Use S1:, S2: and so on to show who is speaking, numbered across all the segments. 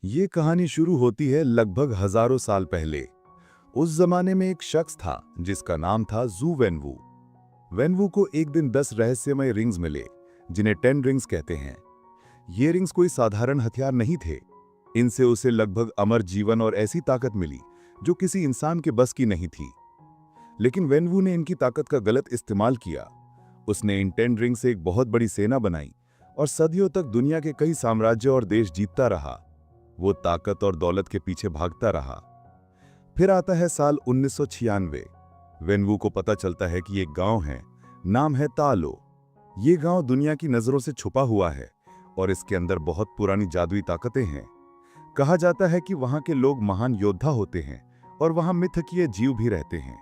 S1: ये कहानी शुरू होती है लगभग हजारों साल पहले। उस जमाने में एक शख्स था जिसका नाम था जू वेनवू। वेनवू को एक दिन 10 रहस्यमय रिंग्स मिले, जिन्हें 10 रिंग्स कहते हैं। ये रिंग्स कोई साधारण हथियार नहीं थे। इनसे उसे लगभग अमर जीवन और ऐसी ताकत मिली जो किसी इंसान के बस की नहीं थी। लेकिन वेनवू ने इनकी ताकत का गलत इस्तेमाल किया। उसने इन 10 रिंग से एक बहुत बड़ी सेना बनाई और सदियों तक दुनिया के कई साम्राज्य और देश जीतता रहा। वो ताकत और दौलत के पीछे भागता रहा। फिर आता है साल 1996। वेनवू को पता चलता है कि एक गांव है, नाम है तालो। ये गांव दुनिया की नजरों से छुपा हुआ है और इसके अंदर बहुत पुरानी जादुई ताकतें हैं। कहा जाता है कि वहां के लोग महान योद्धा होते हैं और वहां मिथकीय जीव भी रहते हैं।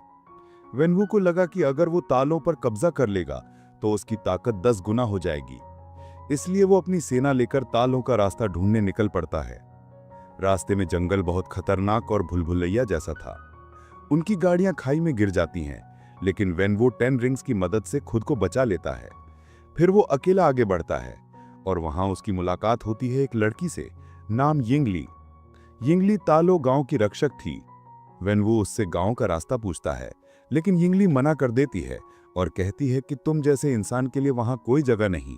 S1: वेनवू को लगा कि अगर वो तालों पर कब्जा कर लेगा तो उसकी ताकत 10 गुना हो जाएगी। इसलिए वो अपनी सेना लेकर तालों का रास्ता ढूंढने निकल पड़ता है। रास्ते में जंगल बहुत खतरनाक और भूलभुलैया जैसा था। उनकी गाड़ियां खाई में गिर जाती हैं, लेकिन वेनवू 10 रिंग्स की मदद से खुद को बचा लेता है। फिर वो अकेला आगे बढ़ता है और वहां उसकी मुलाकात होती है एक लड़की से, नाम यिंगली। यिंगली तालो गांव की रक्षक थी। वेनवू उससे गांव का रास्ता पूछता है, लेकिन यिंगली मना कर देती है और कहती है कि तुम जैसे इंसान के लिए वहां कोई जगह नहीं।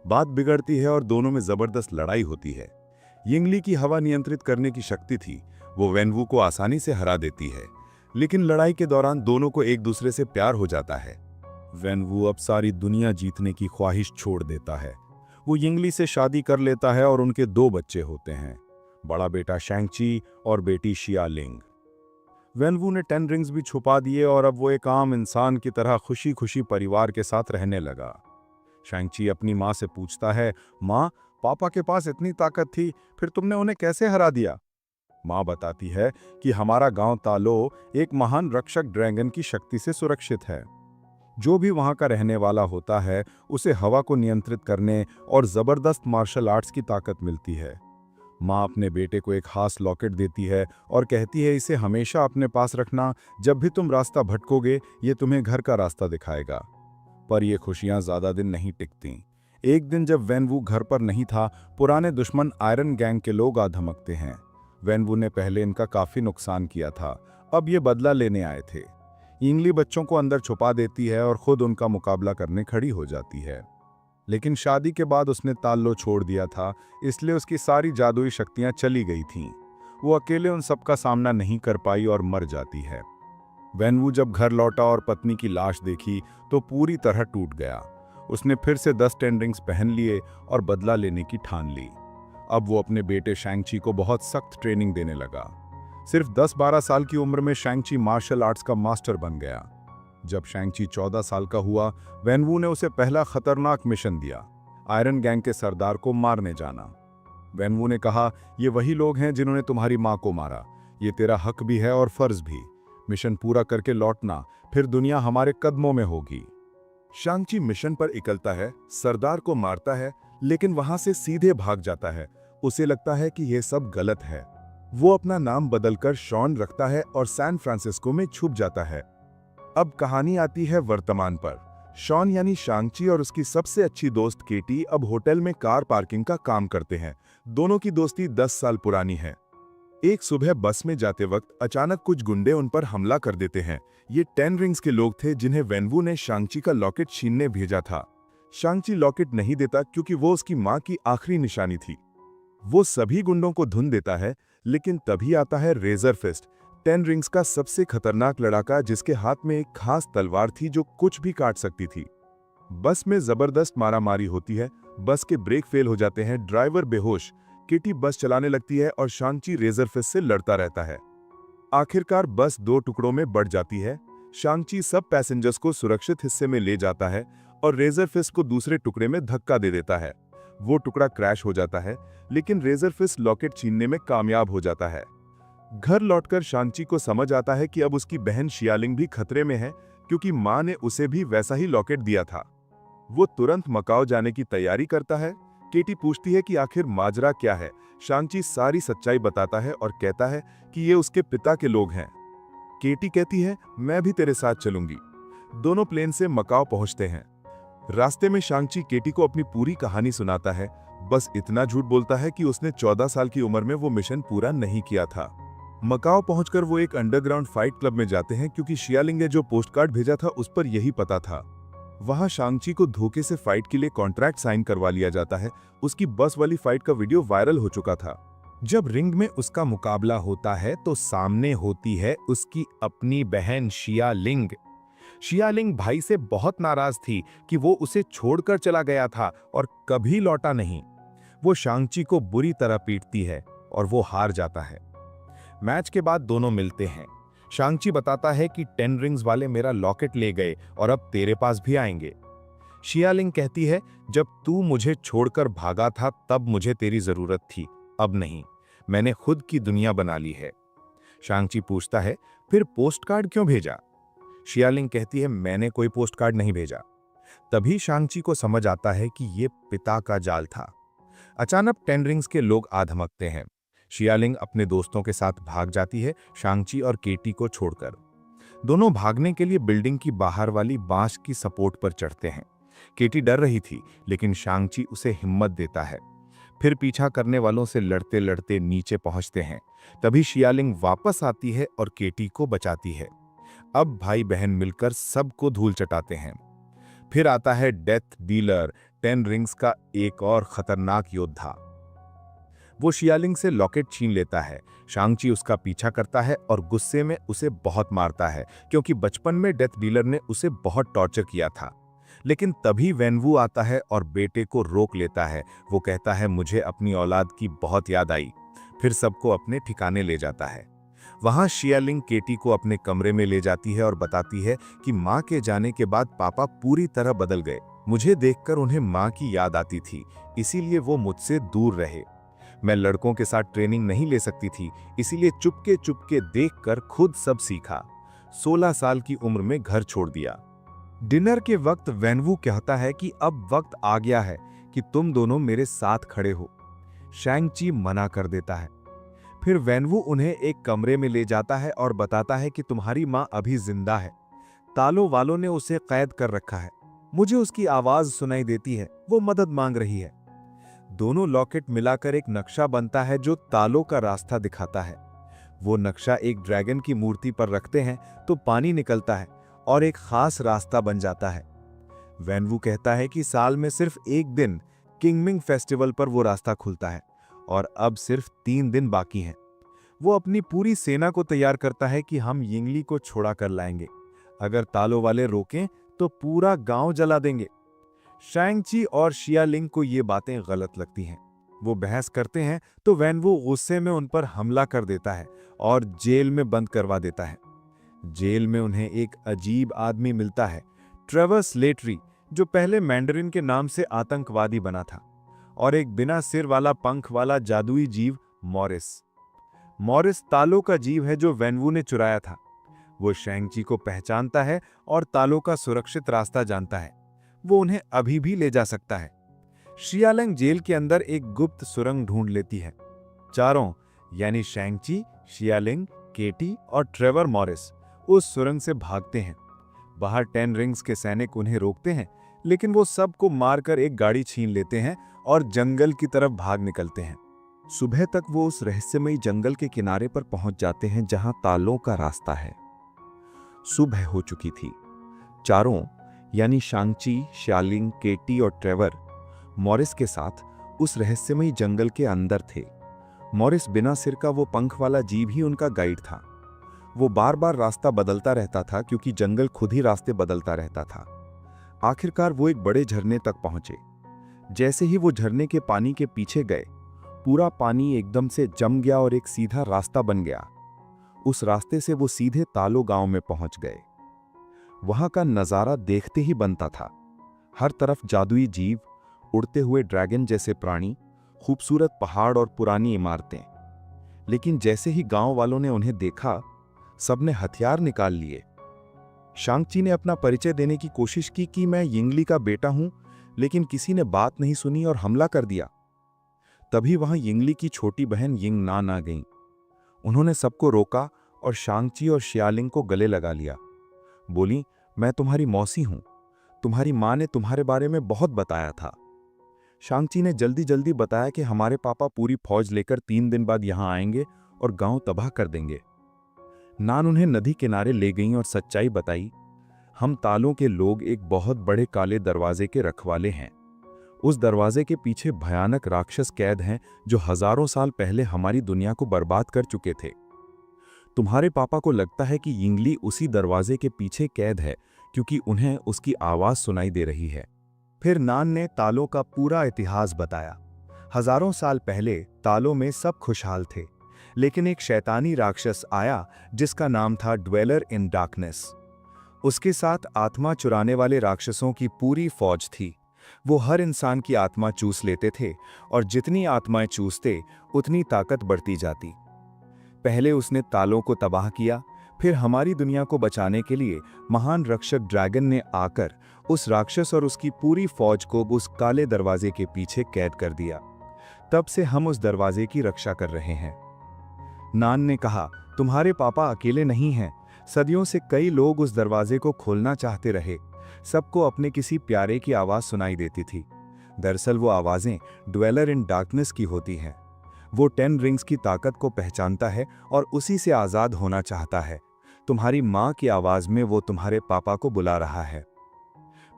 S1: बात बिगड़ती है और दोनों में जबरदस्त लड़ाई होती है। यिंगली की हवा नियंत्रित करने की शक्ति थी। वो वेनवू को आसानी से हरा देती है, लेकिन लड़ाई के दौरान दोनों को एक दूसरे से प्यार हो जाता है। वेनवू अब सारी दुनिया जीतने की ख्वाहिश छोड़ देता है। वो यिंगली से शादी कर लेता है और उनके 2 बच्चे होते हैं, बड़ा बेटा शैंगची और बेटी शियालिंग। वेनवू ने 10 रिंग्स भी छुपा दिए और अब वो एक आम इंसान की तरह खुशी खुशी परिवार के साथ रहने लगा। शैंगची अपनी माँ से पूछता है, माँ, पापा के पास इतनी ताकत थी, फिर तुमने उन्हें कैसे हरा दिया? माँ बताती है कि हमारा गांव तालो एक महान रक्षक ड्रैगन की शक्ति से सुरक्षित है। जो भी वहां का रहने वाला होता है उसे हवा को नियंत्रित करने और जबरदस्त मार्शल आर्ट्स की ताकत मिलती है। माँ अपने बेटे को एक खास लॉकेट देती है और कहती है, इसे हमेशा अपने पास रखना। जब भी तुम रास्ता भटकोगे ये तुम्हें घर का रास्ता दिखाएगा। पर ये खुशियां ज्यादा दिन नहीं टिकती। एक दिन जब वेनवू घर पर नहीं था, पुराने दुश्मन आयरन गैंग के लोग आ धमकते हैं। वेनवू ने पहले इनका काफी नुकसान किया था, अब ये बदला लेने आए थे। यिंगली बच्चों को अंदर छुपा देती है और खुद उनका मुकाबला करने खड़ी हो जाती है। लेकिन शादी के बाद उसने ताल्लो छोड़ दिया था, इसलिए उसकी सारी जादुई शक्तियां चली गई थीं। वो अकेले उन सबका सामना नहीं कर पाई और मर जाती है। वेनवू जब घर लौटा और पत्नी की लाश देखी तो पूरी तरह टूट गया। उसने फिर से 10 10 रिंग्स पहन लिए और बदला लेने की ठान ली। अब वो अपने बेटे शैंगची को बहुत सख्त ट्रेनिंग देने लगा। सिर्फ 10-12 साल की उम्र में शैंगची मार्शल आर्ट्स का मास्टर बन गया। जब शैंगची 14 साल का हुआ, वेनवू ने उसे पहला खतरनाक मिशन दिया, आयरन गैंग के सरदार को मारने जाना। वेनवू ने कहा, ये वही लोग हैं जिन्होंने तुम्हारी मां को मारा। ये तेरा हक भी है और फर्ज भी। मिशन पूरा करके लौटना, फिर दुनिया हमारे कदमों में होगी। शैंगची मिशन पर निकलता है, सरदार को मारता है, लेकिन वहां से सीधे भाग जाता है। उसे लगता है कि यह सब गलत है। वो अपना नाम बदलकर शॉन रखता है और सैन फ्रांसिस्को में छुप जाता है। अब कहानी आती है वर्तमान पर। शॉन यानी शैंगची और उसकी सबसे अच्छी दोस्त केटी अब होटल में कार पार्किंग का काम करते हैं। दोनों की दोस्ती 10 साल पुरानी है। एक सुबह बस में जाते वक्त अचानक कुछ गुंडे उन पर हमला कर देते हैं। ये 10 रिंग्स के लोग थे जिन्हें वेनवू ने शैंगची का लॉकेट छीनने भेजा था। शैंगची लॉकेट नहीं देता क्योंकि वो उसकी मां की आखिरी निशानी थी। वो सभी गुंडों को धुन देता है, लेकिन तभी आता है रेजर फिस्ट, 10 रिंग्स का सबसे खतरनाक लड़ाका, जिसके हाथ में एक खास तलवार थी जो कुछ भी काट सकती थी। बस में जबरदस्त मारामारी होती है। बस के ब्रेक फेल हो जाते हैं, ड्राइवर बेहोश। किटी बस चलाने लगती है और शैंगची रेजर फिस्ट से लड़ता रहता है। आखिरकार बस 2 टुकड़ों में बढ़ जाती है। शैंगची सब पैसेंजर्स को सुरक्षित हिस्से में ले जाता है और रेजर फिस्ट को दूसरे टुकड़े में धक्का दे देता है। वो टुकड़ा क्रैश हो जाता है, लेकिन रेजर फिस्ट लॉकेट छीनने में कामयाब हो जाता है। घर लौटकर शैंगची को समझ आता है कि अब उसकी बहन शियालिंग भी खतरे में है, क्योंकि मां ने उसे भी वैसा ही लॉकेट दिया था। वो तुरंत मकाओ जाने की तैयारी करता है। केटी पूछती है कि आखिर माजरा क्या है। शैंगची सारी सच्चाई बताता है और कहता है कि ये उसके पिता के लोग हैं। केटी कहती है, मैं भी तेरे साथ चलूंगी। दोनों प्लेन से मकाओ पहुंचते हैं। रास्ते में शैंगची केटी को अपनी पूरी कहानी सुनाता है। बस इतना झूठ बोलता है कि उसने 14 साल की उम्र में वो मिशन पूरा नहीं किया था। मकाओ पहुंचकर वो एक अंडरग्राउंड फाइट क्लब में जाते हैं क्योंकि शियालिंग ने जो पोस्टकार्ड भेजा था उस पर यही पता था। वहां शांगची को धोखे से फाइट के लिए कॉन्ट्रैक्ट साइन करवा लिया जाता है। उसकी बस वाली फाइट का वीडियो वायरल हो चुका था। जब रिंग में उसका मुकाबला होता है तो सामने होती है उसकी अपनी बहन शियालिंग। शियालिंग भाई से बहुत नाराज थी कि वो उसे छोड़कर चला गया था और कभी लौटा नहीं। वो शांगची को बुरी तरह पीटती है और वो हार जाता है। मैच के बाद दोनों मिलते हैं। शांगची बताता है कि 10 रिंग्स वाले मेरा लॉकेट ले गए और अब तेरे पास भी आएंगे। शियालिंग कहती है, जब तू मुझे छोड़कर भागा था तब मुझे तेरी जरूरत थी, अब नहीं। मैंने खुद की दुनिया बना ली है। शांगची पूछता है, फिर पोस्टकार्ड क्यों भेजा? शियालिंग कहती है, मैंने कोई पोस्टकार्ड नहीं भेजा। तभी शांगची को समझ आता है कि ये पिता का जाल था। अचानक 10 रिंग्स के लोग आ धमकते हैं। शियालिंग अपने दोस्तों के साथ भाग जाती है, शांगची और केटी को छोड़कर। दोनों भागने के लिए बिल्डिंग की बाहर वाली बांस की सपोर्ट पर चढ़ते हैं। केटी डर रही थी, लेकिन शांगची उसे हिम्मत देता है। फिर पीछा करने वालों से लड़ते लड़ते नीचे पहुंचते हैं। तभी शियालिंग वापस आती है और केटी को बचाती है। अब भाई बहन मिलकर सबको धूल चटाते हैं। फिर आता है डेथ डीलर, 10 रिंग्स का एक और खतरनाक योद्धा। वो शियालिंग से लॉकेट छीन लेता है। शांगची उसका पीछा करता है और गुस्से में उसे बहुत मारता है, क्योंकि बचपन में डेथ डीलर ने उसे बहुत टॉर्चर किया था। लेकिन तभी वेनवू आता है और बेटे को रोक लेता है। वो कहता है, मुझे अपनी औलाद की बहुत याद आई। फिर सबको अपने ठिकाने ले जाता है। वहां शियालिंग केटी को अपने कमरे में ले जाती है और बताती है कि माँ के जाने के बाद पापा पूरी तरह बदल गए। मुझे देखकर उन्हें माँ की याद आती थी, इसीलिए वो मुझसे दूर रहे। मैं लड़कों के साथ ट्रेनिंग नहीं ले सकती थी, इसीलिए चुपके चुपके देखकर खुद सब सीखा। 16 साल की उम्र में घर छोड़ दिया। डिनर के वक्त वेनवू कहता है कि अब वक्त आ गया है कि तुम दोनों मेरे साथ खड़े हो। शांगची मना कर देता है। फिर वेनवू उन्हें एक कमरे में ले जाता है और बताता है कि तुम्हारी माँ अभी जिंदा है। तालों वालों ने उसे कैद कर रखा है। मुझे उसकी आवाज सुनाई देती है, वो मदद मांग रही है। दोनों लॉकेट मिलाकर एक नक्शा बनता है जो तालों का रास्ता दिखाता है। वो नक्शा एक ड्रैगन की मूर्ति पर रखते हैं तो पानी निकलता है और एक खास रास्ता बन जाता है। वेनवू कहता है कि साल में सिर्फ एक दिन किंगमिंग फेस्टिवल पर वो रास्ता खुलता है और अब सिर्फ 3 दिन बाकी हैं। वो अपनी पूरी सेना को तैयार करता है कि हम यिंगली को छोड़ा कर लाएंगे। अगर तालों वाले रोकें तो पूरा गांव जला देंगे। शांगची और शियालिंग को ये बातें गलत लगती हैं। वो बहस करते हैं तो वेनवू गुस्से में उन पर हमला कर देता है और जेल में बंद करवा देता है। जेल में उन्हें एक अजीब आदमी मिलता है, ट्रेवर स्लेटरी, जो पहले मैंडरिन के नाम से आतंकवादी बना था, और एक बिना सिर वाला पंख वाला जादुई जीव मॉरिस। मॉरिस तालों का जीव है जो वेनवू ने चुराया था। वो शांगची को पहचानता है और तालों का सुरक्षित रास्ता जानता है। वो उन्हें अभी भी ले जा सकता है। शियालिंग जेल के अंदर एक गुप्त सुरंग ढूंढ लेती है। चारों यानी शांगची, शियालिंग, केटी और ट्रेवर मॉरिस उस सुरंग से भागते हैं। बाहर 10 रिंग्स के सैनिक उन्हें रोकते हैं, लेकिन वो सबको मारकर एक गाड़ी छीन लेते हैं और जंगल की तरफ भाग निकलते हैं। सुबह तक वो उस रहस्यमयी जंगल के किनारे पर पहुंच जाते हैं जहां तालों का रास्ता है। सुबह हो चुकी थी। चारों यानी शांगची, शियालिंग, केटी और ट्रेवर मॉरिस के साथ उस रहस्यमयी जंगल के अंदर थे। मॉरिस बिना सिर का वो पंख वाला जीव ही उनका गाइड था। वो बार बार रास्ता बदलता रहता था क्योंकि जंगल खुद ही रास्ते बदलता रहता था। आखिरकार वो एक बड़े झरने तक पहुंचे। जैसे ही वो झरने के पानी के पीछे गए, पूरा पानी एकदम से जम गया और एक सीधा रास्ता बन गया। उस रास्ते से वो सीधे तालो गांव में पहुंच गए। वहां का नजारा देखते ही बनता था। हर तरफ जादुई जीव, उड़ते हुए ड्रैगन जैसे प्राणी, खूबसूरत पहाड़ और पुरानी इमारतें। लेकिन जैसे ही गांव वालों ने उन्हें देखा, सबने हथियार निकाल लिए। शांगची ने अपना परिचय देने की कोशिश की कि मैं यिंगली का बेटा हूं, लेकिन किसी ने बात नहीं सुनी और हमला कर दिया। तभी वहां यिंगली की छोटी बहन यिंग नान आ गईं। उन्होंने सबको रोका और शांगची और शियालिंग को गले लगा लिया। बोली, मैं तुम्हारी मौसी हूं। तुम्हारी मां ने तुम्हारे बारे में बहुत बताया था।
S2: शांगची ने जल्दी जल्दी बताया कि हमारे पापा पूरी फौज लेकर 3 दिन बाद यहां आएंगे और गांव तबाह कर देंगे। नान उन्हें नदी किनारे ले गईं और सच्चाई बताई। हम तालों के लोग एक बहुत बड़े काले दरवाजे के रखवाले हैं। उस दरवाजे के पीछे भयानक राक्षस कैद हैं जो हजारों साल पहले हमारी दुनिया को बर्बाद कर चुके थे। तुम्हारे पापा को लगता है कि यिंगली उसी दरवाजे के पीछे कैद है क्योंकि उन्हें उसकी आवाज सुनाई दे रही है।
S1: फिर नान ने तालों का पूरा इतिहास बताया। हजारों साल पहले तालों में सब खुशहाल थे, लेकिन एक शैतानी राक्षस आया जिसका नाम था ड्वेलर इन डार्कनेस। उसके साथ आत्मा चुराने वाले राक्षसों की पूरी फौज थी। वो हर इंसान की आत्मा चूस लेते थे और जितनी आत्माएं चूसते उतनी ताकत बढ़ती जाती। पहले उसने तालों को तबाह किया, फिर हमारी दुनिया को बचाने के लिए महान रक्षक ड्रैगन ने आकर उस राक्षस और उसकी पूरी फौज को उस काले दरवाजे के पीछे कैद कर दिया। तब से हम उस दरवाजे की रक्षा कर रहे हैं। नान ने कहा, तुम्हारे पापा अकेले नहीं हैं। सदियों से कई लोग उस दरवाजे को खोलना चाहते रहे। सबको अपने किसी प्यारे की आवाज सुनाई देती थी। दरअसल वो आवाजें ड्वेलर इन डार्कनेस की होती हैं। वो 10 रिंग्स की ताकत को पहचानता है और उसी से आजाद होना चाहता है। तुम्हारी माँ की आवाज में वो तुम्हारे पापा को बुला रहा है।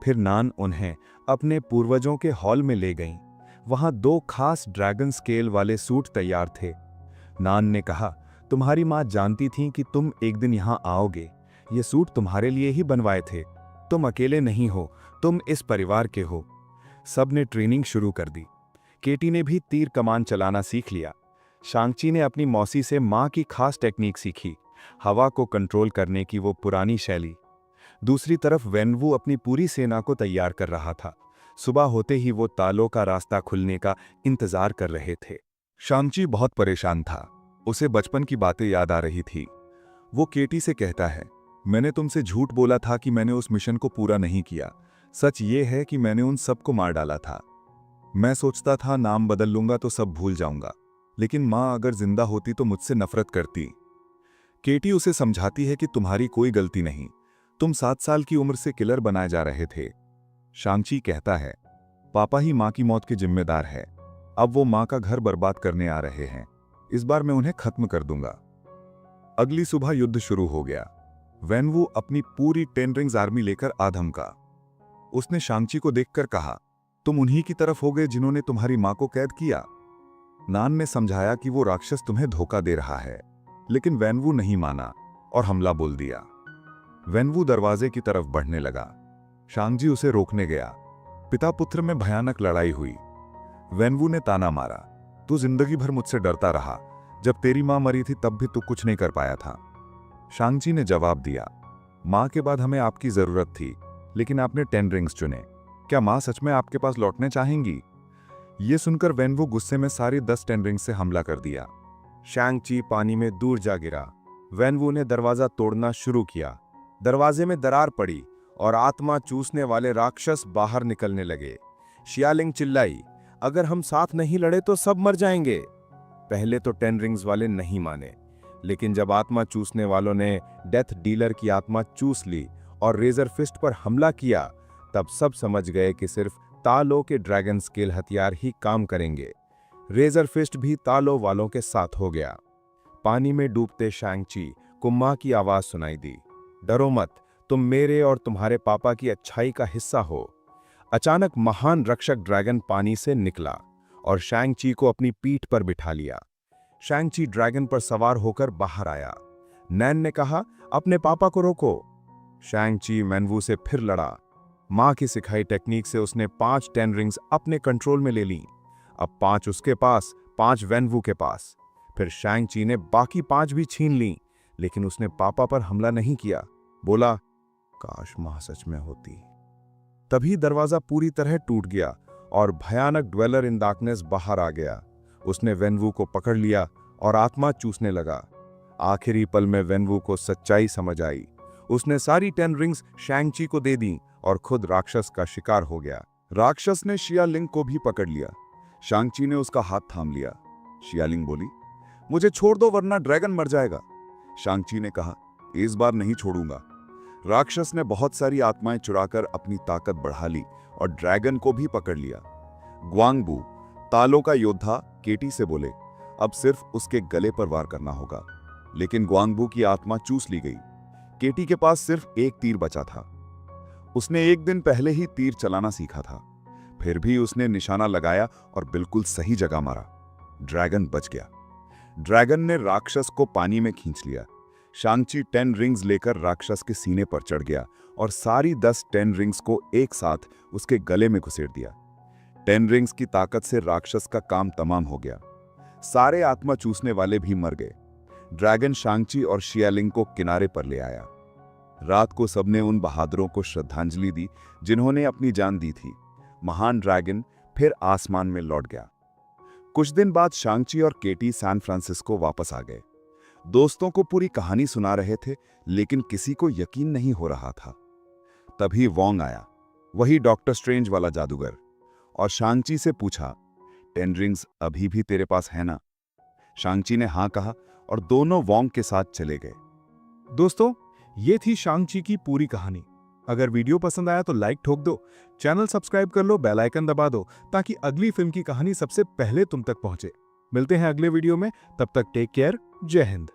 S1: फिर नान उन्हें अपने पूर्वजों के हॉल में ले गईं। वहां 2 खास ड्रैगन स्केल वाले सूट तैयार थे। नान ने कहा, तुम्हारी माँ जानती थी कि तुम एक दिन यहां आओगे। ये सूट तुम्हारे लिए ही बनवाए थे। तुम अकेले नहीं हो, तुम इस परिवार के हो। सब ने ट्रेनिंग शुरू कर दी। केटी ने भी तीर कमान चलाना सीख लिया। शांगची ने अपनी मौसी से माँ की खास टेक्निक सीखी, हवा को कंट्रोल करने की वो पुरानी शैली। दूसरी तरफ वेनवू अपनी पूरी सेना को तैयार कर रहा था। सुबह होते ही वो तालों का रास्ता खुलने का इंतजार कर रहे थे। शांगची बहुत परेशान था। उसे बचपन की बातें याद आ रही थी। वो केटी से कहता है, मैंने तुमसे झूठ बोला था कि मैंने उस मिशन को पूरा नहीं किया। सच ये है कि मैंने उन सबको मार डाला था। मैं सोचता था नाम बदल लूंगा तो सब भूल जाऊंगा, लेकिन माँ अगर जिंदा होती तो मुझसे नफरत करती। केटी उसे समझाती है कि तुम्हारी कोई गलती नहीं, तुम 7 साल की उम्र से किलर बनाए जा रहे थे। शांगची कहता है, पापा ही माँ की मौत के जिम्मेदार है। अब वो माँ का घर बर्बाद करने आ रहे हैं। इस बार मैं उन्हें खत्म कर दूंगा। अगली सुबह युद्ध शुरू हो गया। वेनवू अपनी पूरी 10 रिंग्स आर्मी लेकर आ धमका। उसने शांगची को देखकर कहा, तुम उन्हीं की तरफ हो गए जिन्होंने तुम्हारी मां को कैद किया। नान ने समझाया कि वो राक्षस तुम्हें धोखा दे रहा है, लेकिन वेनवू नहीं माना और हमला बोल दिया। वेनवू दरवाजे की तरफ बढ़ने लगा। शांगची उसे रोकने गया। पिता पुत्र में भयानक लड़ाई हुई। वेनवू ने ताना मारा, तू जिंदगी भर मुझसे डरता रहा। जब तेरी मां मरी थी तब भी तू कुछ नहीं कर पाया था। शांगची ने जवाब दिया, मां के बाद हमें आपकी जरूरत थी, लेकिन आपने 10 रिंग्स चुने। क्या मां सच में आपके पास लौटने चाहेंगी? ये सुनकर वेनवू गुस्से में सारी 10 रिंग्स से हमला कर दिया। शांगची पानी में दूर जा गिरा। वेनवू ने दरवाजा तोड़ना शुरू किया। दरवाजे में दरार पड़ी और आत्मा चूसने वाले राक्षस बाहर निकलने लगे। शियालिंग चिल्लाई, अगर हम साथ नहीं लड़े तो सब मर जाएंगे। पहले तो 10 रिंग्स वाले नहीं माने, लेकिन जब आत्मा चूसने वालों ने डेथ डीलर की आत्मा चूस ली और रेजर फिस्ट पर हमला किया, तब सब समझ गए कि सिर्फ तालों के ड्रैगन स्केल हथियार ही काम करेंगे। रेजर फिस्ट भी तालों वालों के साथ हो गया। पानी में डूबते शांगची को मां की आवाज सुनाई दी, डरो मत, तुम मेरे और तुम्हारे पापा की अच्छाई का हिस्सा हो। अचानक महान रक्षक ड्रैगन पानी से निकला और शांगची को अपनी पीठ पर बिठा लिया। शांगची ड्रैगन पर सवार होकर बाहर आया। नैन ने कहा, अपने पापा को रोको। शांगची वेनवू से फिर लड़ा। मां की सिखाई टेक्निक से उसने 5 10 रिंग्स अपने कंट्रोल में ले लीं। अब 5 उसके पास, 5 वेनवू के पास। फिर शांगची ने बाकी 5 भी छीन लीं, लेकिन उसने पापा पर हमला नहीं किया। बोला, काश मां सच में होती। तभी दरवाजा पूरी तरह टूट गया और भयानक ड्वेलर इन डार्कनेस बाहर आ गया। उसने वेनवू को पकड़ लिया और आत्मा चूसने लगा। आखिरी पल में वेनवू को सच्चाई समझ आई। उसने सारी 10 रिंग्स शांगची को दे दी और खुद राक्षस का शिकार हो गया। राक्षस ने शियालिंग को भी पकड़ लिया। शांगची ने उसका हाथ थाम लिया। शियालिंग बोली, मुझे छोड़ दो वरना ड्रैगन मर जाएगा। शांगची ने कहा, इस बार नहीं छोड़ूंगा। राक्षस ने बहुत सारी आत्माएं चुराकर अपनी ताकत बढ़ा ली और ड्रैगन को भी पकड़ लिया। ग्वांगबू, तालों का योद्धा, केटी से बोले, अब सिर्फ उसके गले पर वार करना होगा। लेकिन ग्वांगबू की आत्मा चूस ली गई। केटी के पास सिर्फ एक तीर बचा था। उसने एक दिन पहले ही तीर चलाना सीखा था। फिर भी उसने निशाना लगाया और बिल्कुल सही जगह मारा। ड्रैगन बच गया। ड्रैगन ने राक्षस को पानी में खींच लिया। शांगची 10 रिंग्स लेकर राक्षस के सीने पर चढ़ गया और सारी 10 रिंग्स को एक साथ उसके गले में घुसेड़ दिया। 10 रिंग्स की ताकत से राक्षस का काम तमाम हो गया। सारे आत्मा चूसने वाले भी मर गए। ड्रैगन शांगची और शियालिंग को किनारे पर ले आया। रात को सबने उन बहादुरों को श्रद्धांजलि दी जिन्होंने अपनी जान दी थी। महान ड्रैगन फिर आसमान में लौट गया। कुछ दिन बाद शांगची और केटी सैन फ्रांसिस्को वापस आ गए। दोस्तों को पूरी कहानी सुना रहे थे, लेकिन किसी को यकीन नहीं हो रहा था। तभी वोंग आया, वही डॉक्टर स्ट्रेंज वाला जादूगर, और शांगची से पूछा, 10 रिंग्स अभी भी तेरे पास है ना? शांगची ने हाँ कहा और दोनों वोंग के साथ चले गए।
S3: दोस्तों, ये थी शांगची की पूरी कहानी। अगर वीडियो पसंद आया तो लाइक ठोक दो, चैनल सब्सक्राइब कर लो, बेल आइकन दबा दो ताकि अगली फिल्म की कहानी सबसे पहले तुम तक पहुंचे। मिलते हैं अगले वीडियो में, तब तक टेक केयर, जय हिंद।